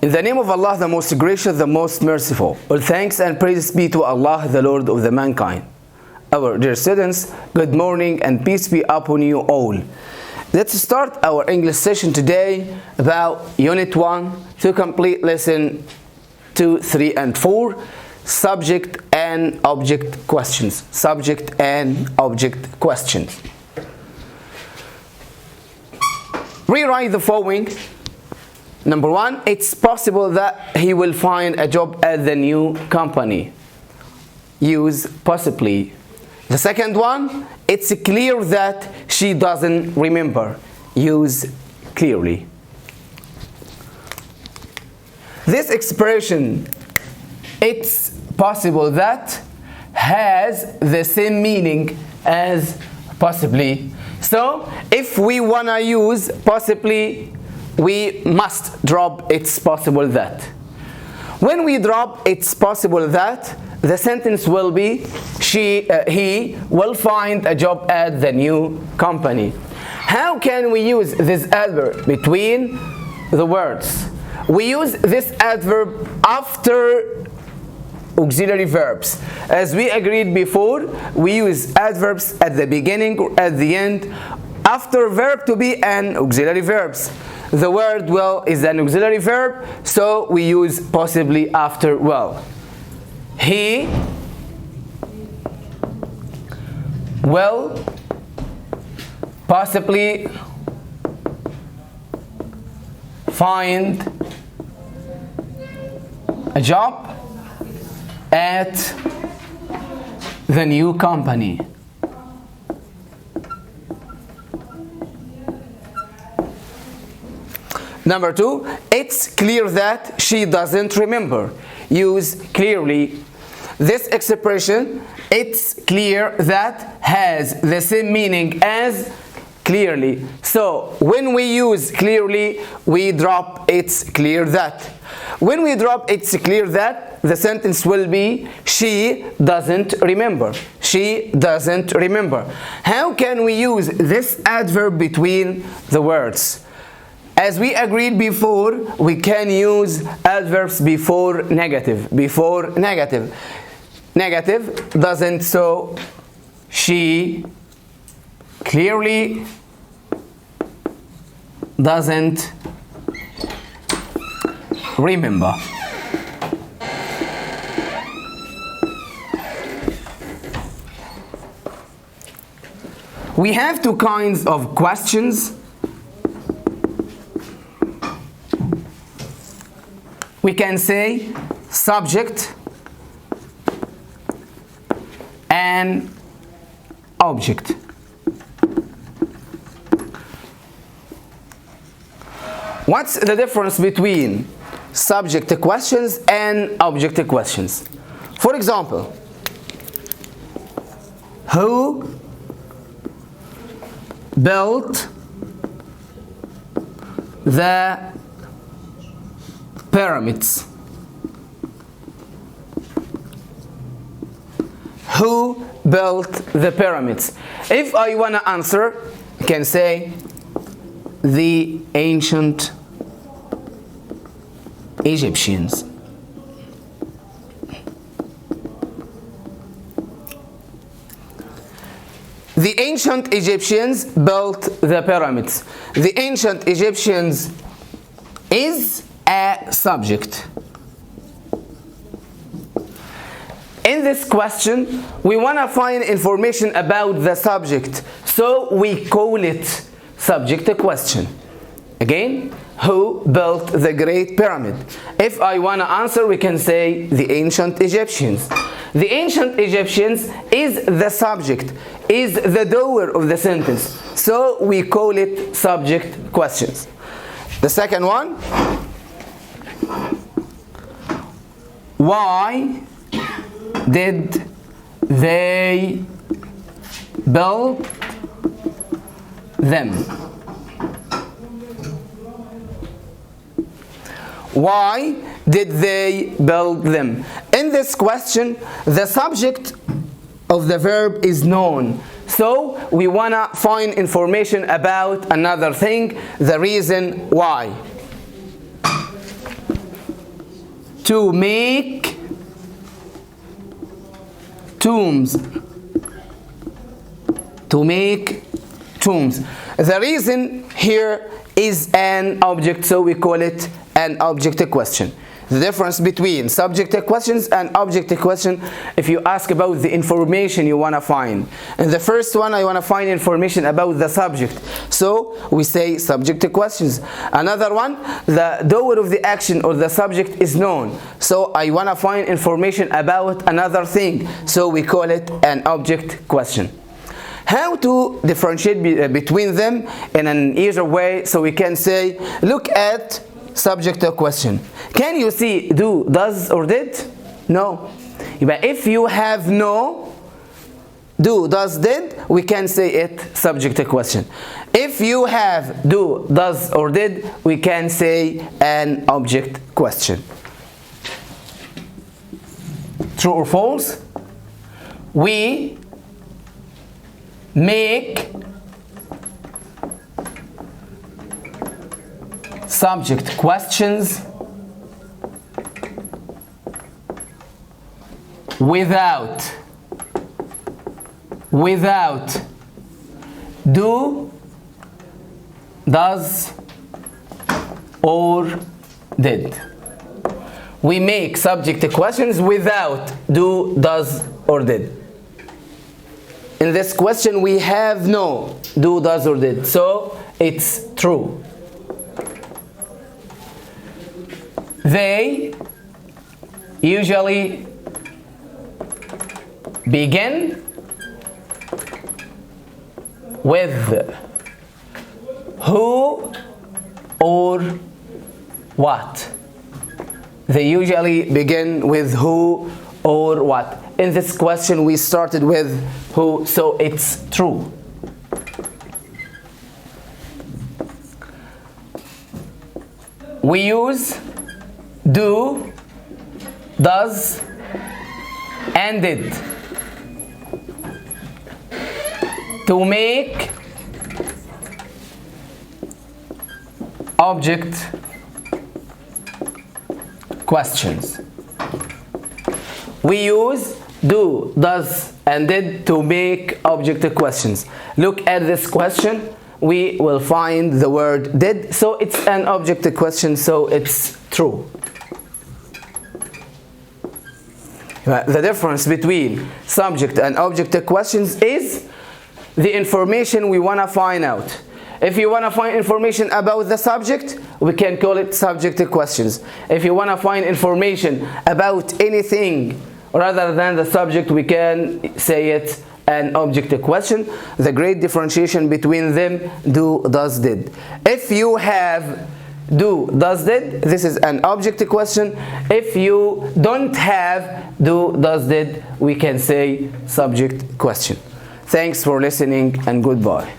In the name of Allah, the most gracious, the most merciful. All thanks and praise be to Allah, the Lord of the mankind. Our dear students, good morning and peace be upon you all. Let's start our English session today about Unit 1 to complete Lesson 2, 3 and 4, Subject and Object Questions. Subject and Object Questions. Rewrite the following. Number 1, it's possible that he will find a job at the new company. Use possibly. The second one, it's clear that she doesn't remember. Use clearly. This expression, it's possible that, has the same meaning as possibly. So, if we want to use possibly, we must drop it's possible that. When we drop it's possible that, the sentence will be he will find a job at the new company. How can we use this adverb between the words? We use this adverb after auxiliary verbs. As we agreed before, we use adverbs at the beginning or at the end after verb to be an auxiliary verbs. The word will is an auxiliary verb, so we use possibly after will. He will possibly find a job at the new company. Number 2, it's clear that she doesn't remember. Use clearly. This expression, it's clear that, has the same meaning as clearly. So, when we use clearly, we drop it's clear that. When we drop it's clear that, the sentence will be she doesn't remember. She doesn't remember. How can we use this adverb between the words? As we agreed before, we can use adverbs before negative. Before negative. Negative doesn't, so she clearly doesn't remember. We have two kinds of questions. We can say subject and object. What's the difference between subject questions and object questions? For example, who built the pyramids? Who built the pyramids? If I want to answer, I can say the ancient Egyptians. The ancient Egyptians built the pyramids. The ancient Egyptians is a subject. In this question, we want to find information about the subject, so we call it subject question. Again, who built the Great Pyramid? If I want to answer, we can say the ancient Egyptians. The ancient Egyptians is the subject, is the doer of the sentence, so we call it subject questions. The second one, why did they build them? Why did they build them? In this question, the subject of the verb is known. So we want to find information about another thing, the reason why. to make tombs. To make tombs. The reason here is an object, so we call it an object question. The difference between subject questions and object question, if you ask about the information you want to find. In the first one, I want to find information about the subject, so we say subject questions. Another one, the doer of the action or the subject is known, so I want to find information about another thing, so we call it an object question. How to differentiate between them in an easier way, so we can say, look at subject question. Can you see do, does, or did? No. But if you have no, do, does, did, we can say it subject question. If you have do, does, or did, we can say an object question. True or false? We make subject questions without do, does, or did. We make subject questions without do, does, or did. In this question we have no do, does, or did, so it's true. They usually begin with who or what. They usually begin with who or what. In this question we started with who, so it's true. We use do, does, and did to make object questions. We use do, does, and did to make object questions. Look at this question. We will find the word did, so it's an object question, so it's true. The difference between subject and object questions is the information we want to find out. If you want to find information about the subject, we can call it subject questions. If you want to find information about anything rather than the subject, we can say it an object question. The great differentiation between them, do, does, did. If you have do, does, did, this is an object question. If you don't have do, does, did, we can say subject question. Thanks for listening and goodbye.